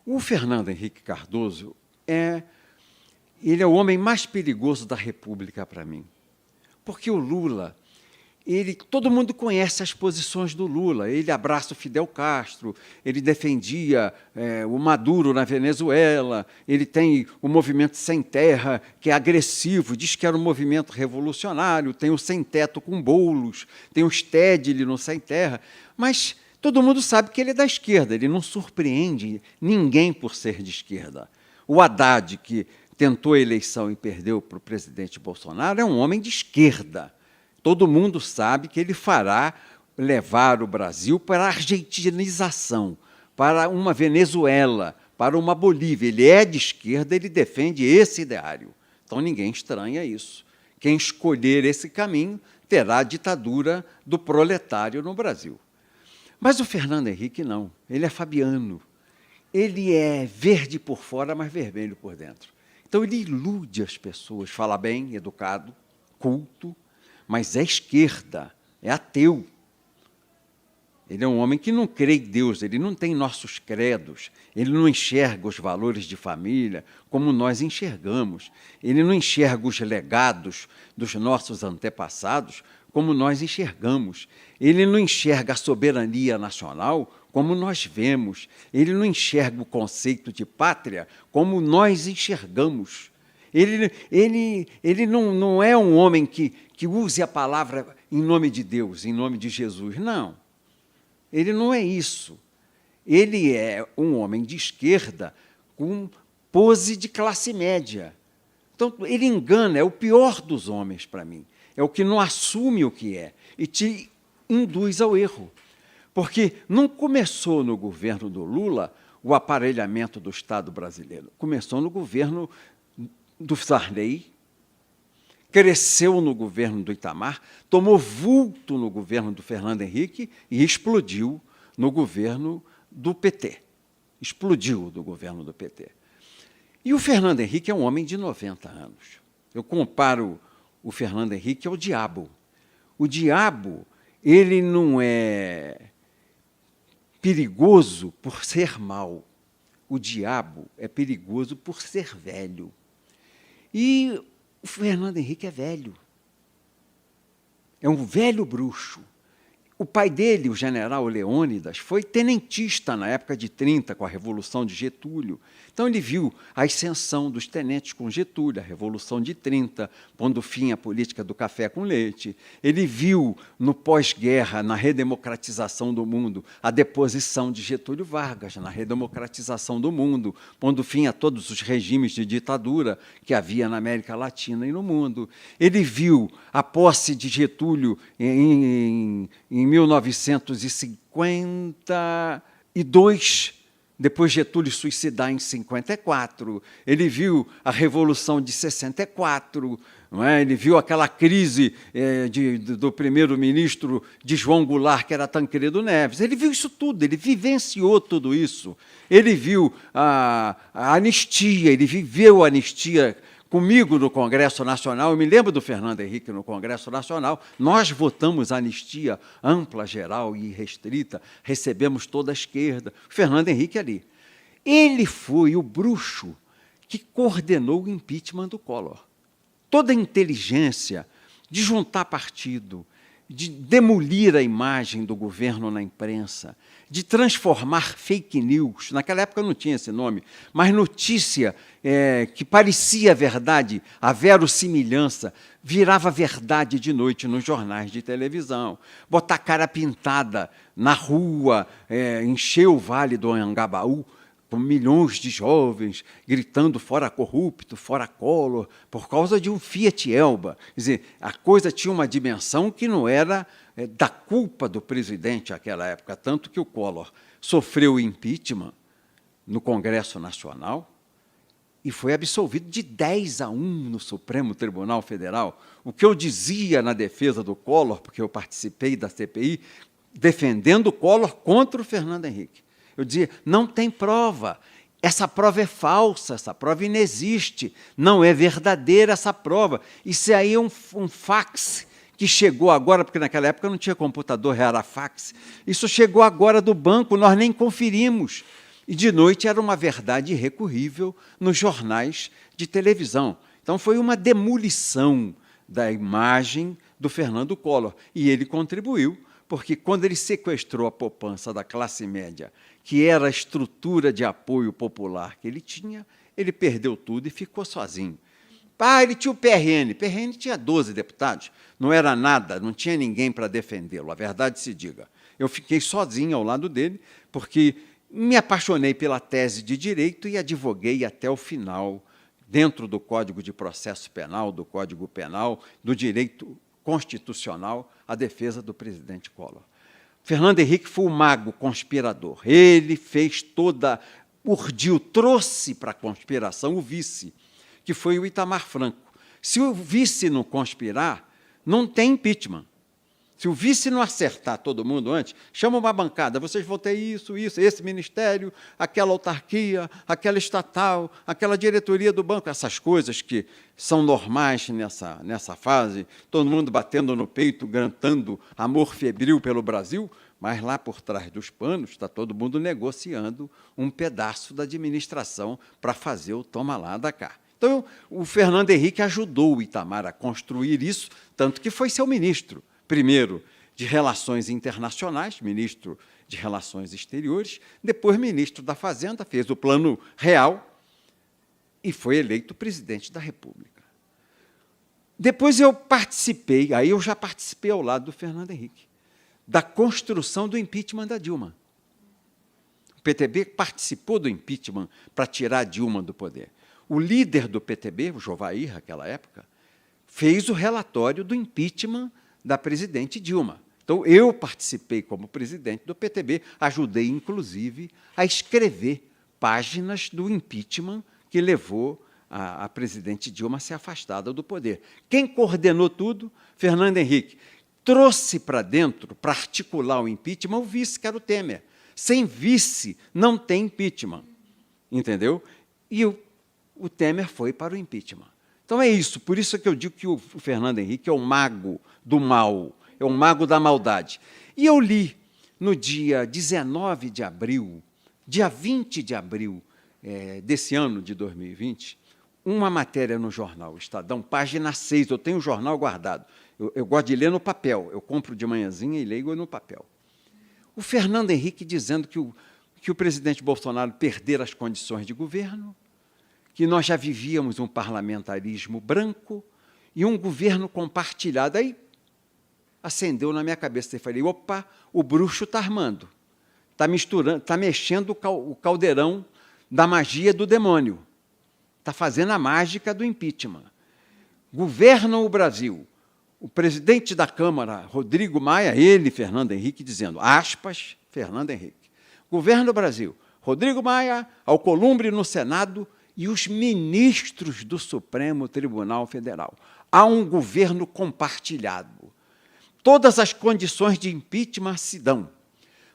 O Fernando Henrique Cardoso ele é o homem mais perigoso da República para mim. Porque o Lula, todo mundo conhece as posições do Lula. Ele abraça o Fidel Castro, ele defendia o Maduro na Venezuela, ele tem o movimento Sem Terra, que é agressivo, diz que era um movimento revolucionário, tem o Sem Teto com Boulos, tem o Stedley no Sem Terra, mas todo mundo sabe que ele é da esquerda, ele não surpreende ninguém por ser de esquerda. O Haddad, que tentou a eleição e perdeu para o presidente Bolsonaro, é um homem de esquerda. Todo mundo sabe que ele fará levar o Brasil para a argentinização, para uma Venezuela, para uma Bolívia. Ele é de esquerda, ele defende esse ideário. Então, ninguém estranha isso. Quem escolher esse caminho terá a ditadura do proletário no Brasil. Mas o Fernando Henrique não, ele é fabiano. Ele é verde por fora, mas vermelho por dentro. Então, ele ilude as pessoas, fala bem, educado, culto, mas é esquerda, é ateu. Ele é um homem que não crê em Deus, ele não tem nossos credos, ele não enxerga os valores de família como nós enxergamos, ele não enxerga os legados dos nossos antepassados como nós enxergamos, ele não enxerga a soberania nacional como nós vemos, ele não enxerga o conceito de pátria como nós enxergamos. Ele não é um homem que use a palavra em nome de Deus, em nome de Jesus. Não. Ele não é isso. Ele é um homem de esquerda com pose de classe média. Então, ele engana, é o pior dos homens para mim. É o que não assume o que é e te induz ao erro. Porque não começou no governo do Lula o aparelhamento do Estado brasileiro. Começou no governo do Sarney, cresceu no governo do Itamar, tomou vulto no governo do Fernando Henrique e explodiu no governo do PT. Explodiu no governo do PT. E o Fernando Henrique é um homem de 90 anos. Eu comparo o Fernando Henrique ao diabo. O diabo, ele não é perigoso por ser mau. O diabo é perigoso por ser velho. E o Fernando Henrique é velho. É um velho bruxo. O pai dele, o general Leônidas, foi tenentista na época de 30, com a Revolução de Getúlio. Então, ele viu a ascensão dos tenentes com Getúlio, a Revolução de 30, pondo fim à política do café com leite. Ele viu, no pós-guerra, na redemocratização do mundo, a deposição de Getúlio Vargas, na redemocratização do mundo, pondo fim a todos os regimes de ditadura que havia na América Latina e no mundo. Ele viu a posse de Getúlio em 1952, depois Getúlio suicidar em 54, ele viu a Revolução de 64, não é? Ele viu aquela crise do primeiro-ministro de João Goulart, que era Tancredo Neves, ele viu isso tudo, ele vivenciou tudo isso, ele viu a anistia, ele viveu a anistia comigo no Congresso Nacional. Eu me lembro do Fernando Henrique no Congresso Nacional, nós votamos a anistia ampla, geral e restrita, recebemos toda a esquerda, o Fernando Henrique ali. Ele foi o bruxo que coordenou o impeachment do Collor. Toda a inteligência de juntar partido, de demolir a imagem do governo na imprensa, de transformar fake news, naquela época não tinha esse nome, mas notícia que parecia verdade, a verossimilhança, virava verdade de noite nos jornais de televisão, botar cara pintada na rua, encher o Vale do Anhangabaú, com milhões de jovens gritando fora corrupto, fora Collor, por causa de um Fiat Elba. Quer dizer, a coisa tinha uma dimensão que não era da culpa do presidente naquela época, tanto que o Collor sofreu impeachment no Congresso Nacional e foi absolvido de 10-1 no Supremo Tribunal Federal. O que eu dizia na defesa do Collor, porque eu participei da CPI, defendendo o Collor contra o Fernando Henrique. Eu dizia, não tem prova, essa prova é falsa, essa prova inexiste, não é verdadeira essa prova. Isso aí é um fax que chegou agora, porque naquela época não tinha computador, era fax. Isso chegou agora do banco, nós nem conferimos. E, de noite, era uma verdade irrecorrível nos jornais de televisão. Então, foi uma demolição da imagem do Fernando Collor. E ele contribuiu, porque, quando ele sequestrou a poupança da classe média, que era a estrutura de apoio popular que ele tinha, ele perdeu tudo e ficou sozinho. Ele tinha o PRN. PRN tinha 12 deputados. Não era nada, não tinha ninguém para defendê-lo, a verdade se diga. Eu fiquei sozinho ao lado dele, porque me apaixonei pela tese de direito e advoguei até o final, dentro do Código de Processo Penal, do Código Penal, do direito constitucional, a defesa do presidente Collor. Fernando Henrique foi o mago conspirador. Ele fez urdiu, trouxe para a conspiração o vice, que foi o Itamar Franco. Se o vice não conspirar, não tem impeachment. Se o vice não acertar todo mundo antes, chama uma bancada, vocês vão ter isso, esse ministério, aquela autarquia, aquela estatal, aquela diretoria do banco, essas coisas que são normais nessa fase, todo mundo batendo no peito, cantando amor febril pelo Brasil, mas lá por trás dos panos está todo mundo negociando um pedaço da administração para fazer o toma lá da cá. Então, o Fernando Henrique ajudou o Itamar a construir isso, tanto que foi seu ministro. Primeiro, de Relações Internacionais, ministro de Relações Exteriores, depois ministro da Fazenda, fez o Plano Real e foi eleito presidente da República. Depois eu participei, aí eu já participei ao lado do Fernando Henrique, da construção do impeachment da Dilma. O PTB participou do impeachment para tirar a Dilma do poder. O líder do PTB, o Jovair, naquela época, fez o relatório do impeachment da presidente Dilma. Então, eu participei como presidente do PTB, ajudei, inclusive, a escrever páginas do impeachment que levou a presidente Dilma a ser afastada do poder. Quem coordenou tudo? Fernando Henrique. Trouxe para dentro, para articular o impeachment, o vice, que era o Temer. Sem vice, não tem impeachment. Entendeu? E o Temer foi para o impeachment. Então, é isso. Por isso que eu digo que o Fernando Henrique é o mago do mal, é o mago da maldade. E eu li, no dia 19 de abril, dia 20 de abril desse ano de 2020, uma matéria no jornal Estadão, página 6, eu tenho o jornal guardado. Eu gosto de ler no papel, eu compro de manhãzinha e leio no papel. O Fernando Henrique dizendo que o presidente Bolsonaro perdera as condições de governo, que nós já vivíamos um parlamentarismo branco e um governo compartilhado. Aí acendeu na minha cabeça e falei, opa, o bruxo está armando, está misturando, está mexendo o caldeirão da magia do demônio, está fazendo a mágica do impeachment. Governam o Brasil. O presidente da Câmara, Rodrigo Maia, ele, Fernando Henrique, dizendo, aspas, Fernando Henrique, governa o Brasil, Rodrigo Maia, Alcolumbre no Senado e os ministros do Supremo Tribunal Federal. Há um governo compartilhado. Todas as condições de impeachment se dão.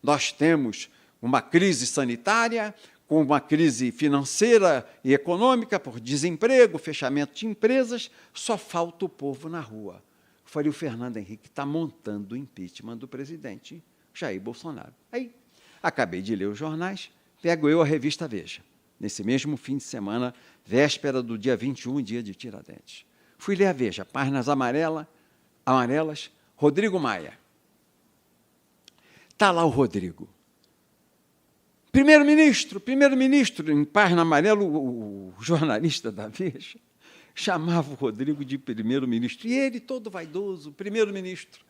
Nós temos uma crise sanitária, com uma crise financeira e econômica, por desemprego, fechamento de empresas, só falta o povo na rua. Eu falei, o Fernando Henrique está montando o impeachment do presidente Jair Bolsonaro. Aí, acabei de ler os jornais, pego eu a revista Veja, nesse mesmo fim de semana, véspera do dia 21, dia de Tiradentes. Fui ler a Veja, páginas amarelas, Rodrigo Maia. Está lá o Rodrigo. Primeiro-ministro, em página amarela, o jornalista da Veja chamava o Rodrigo de primeiro-ministro. E ele, todo vaidoso, primeiro-ministro.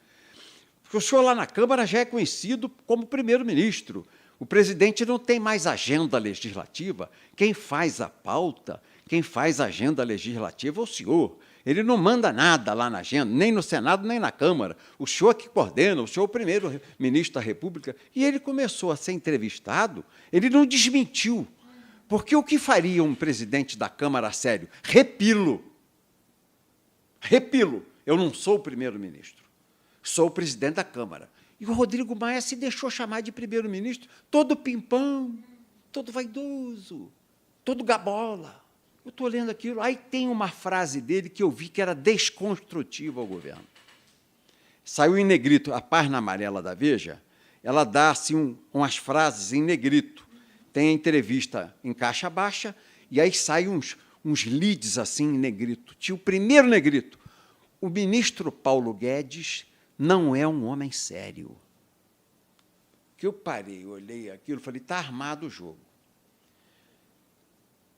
O senhor lá na Câmara já é conhecido como primeiro-ministro. O presidente não tem mais agenda legislativa. Quem faz a pauta, quem faz a agenda legislativa é o senhor. Ele não manda nada lá na agenda, nem no Senado, nem na Câmara. O senhor que coordena, o senhor é o primeiro-ministro da República. E ele começou a ser entrevistado, ele não desmentiu. Porque o que faria um presidente da Câmara a sério? Repilo. Eu não sou o primeiro-ministro, sou o presidente da Câmara. E o Rodrigo Maia se deixou chamar de primeiro-ministro, todo pimpão, todo vaidoso, todo gabola. Eu estou lendo aquilo, aí tem uma frase dele que eu vi que era desconstrutiva ao governo. Saiu em negrito, a página amarela da Veja, ela dá assim, umas frases em negrito, tem a entrevista em caixa baixa, e aí saem uns leads assim em negrito. Tinha o primeiro negrito. O ministro Paulo Guedes não é um homem sério. Que eu parei, olhei aquilo, falei, está armado o jogo.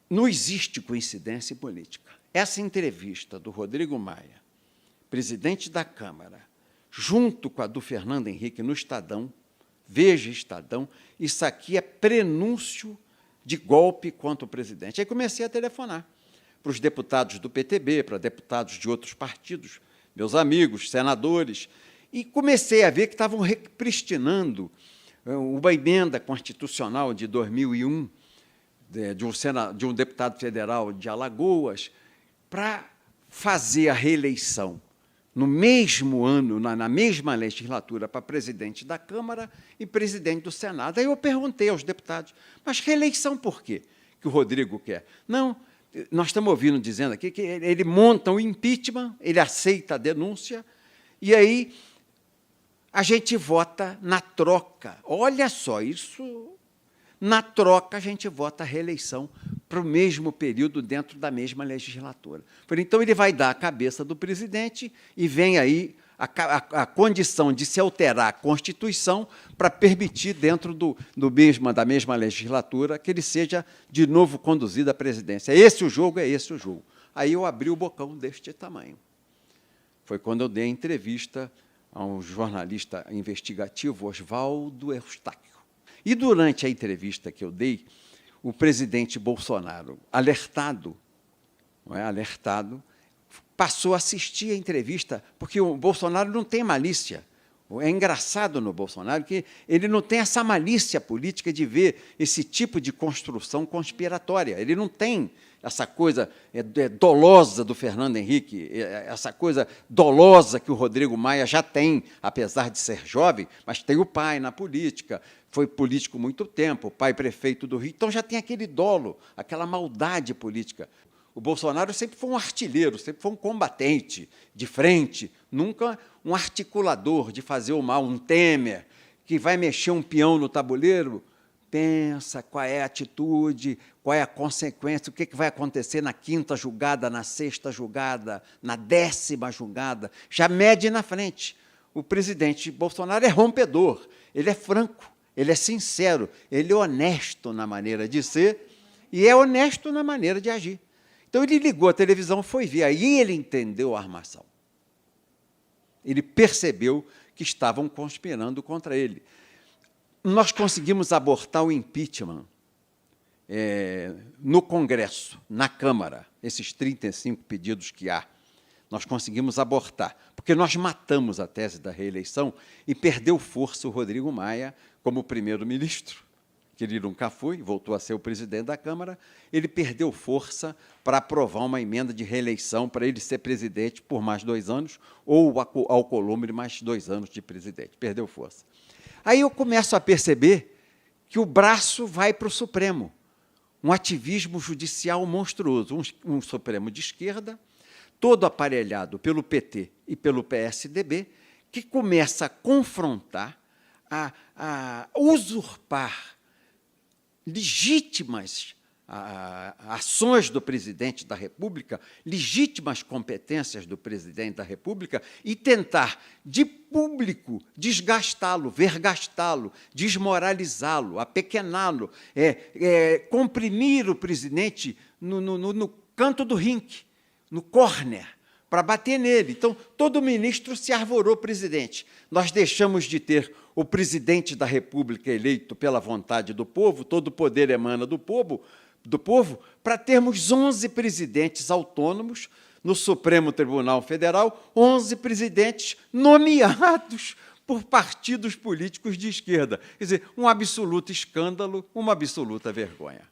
Não existe coincidência política. Essa entrevista do Rodrigo Maia, presidente da Câmara, junto com a do Fernando Henrique no Estadão, Veja Estadão, isso aqui é prenúncio de golpe contra o presidente. Aí comecei a telefonar para os deputados do PTB, para deputados de outros partidos, meus amigos, senadores, e comecei a ver que estavam repristinando uma emenda constitucional de 2001, de um deputado federal de Alagoas, para fazer a reeleição no mesmo ano, na mesma legislatura, para presidente da Câmara e presidente do Senado. Aí eu perguntei aos deputados, mas reeleição por quê que o Rodrigo quer? Não, nós estamos ouvindo dizendo aqui que ele monta o impeachment, ele aceita a denúncia, e aí a gente vota na troca. Olha só, isso... Na troca, a gente vota a reeleição para o mesmo período dentro da mesma legislatura. Então, ele vai dar a cabeça do presidente e vem aí a condição de se alterar a Constituição para permitir, dentro da mesma legislatura, que ele seja de novo conduzido à presidência. É esse o jogo. Aí eu abri o bocão deste tamanho. Foi quando eu dei a entrevista a um jornalista investigativo, Oswaldo Eustáquio. E, durante a entrevista que eu dei, o presidente Bolsonaro, alertado, passou a assistir a entrevista, porque o Bolsonaro não tem malícia. É engraçado no Bolsonaro que ele não tem essa malícia política de ver esse tipo de construção conspiratória. Ele não tem essa coisa dolosa do Fernando Henrique, essa coisa dolosa que o Rodrigo Maia já tem, apesar de ser jovem, mas tem o pai na política, foi político muito tempo, o pai prefeito do Rio, então já tem aquele dolo, aquela maldade política. O Bolsonaro sempre foi um artilheiro, sempre foi um combatente de frente, nunca um articulador de fazer o mal, um Temer, que vai mexer um peão no tabuleiro, pensa qual é a atitude, qual é a consequência, o que vai acontecer na 5ª julgada, na 6ª julgada, na 10ª julgada, já mede na frente. O presidente Bolsonaro é rompedor, ele é franco, ele é sincero, ele é honesto na maneira de ser e é honesto na maneira de agir. Então, ele ligou a televisão, foi ver, aí ele entendeu a armação. Ele percebeu que estavam conspirando contra ele. Nós conseguimos abortar o impeachment no Congresso, na Câmara, esses 35 pedidos que há. Nós conseguimos abortar, porque nós matamos a tese da reeleição e perdeu força o Rodrigo Maia como primeiro-ministro, que ele nunca foi, voltou a ser o presidente da Câmara, ele perdeu força para aprovar uma emenda de reeleição para ele ser presidente por mais 2 anos, ou o Alcolumbre mais 2 anos de presidente. Perdeu força. Aí eu começo a perceber que o braço vai para o Supremo, um ativismo judicial monstruoso, um Supremo de esquerda, todo aparelhado pelo PT e pelo PSDB, que começa a confrontar, a usurpar legítimas ações do presidente da República, legítimas competências do presidente da República e tentar, de público, desgastá-lo, vergastá-lo, desmoralizá-lo, apequená-lo, comprimir o presidente no canto do rinque, no córner, para bater nele. Então, todo ministro se arvorou presidente. Nós deixamos de ter o presidente da República eleito pela vontade do povo, todo o poder emana do povo, para termos 11 presidentes autônomos no Supremo Tribunal Federal, 11 presidentes nomeados por partidos políticos de esquerda. Quer dizer, um absoluto escândalo, uma absoluta vergonha.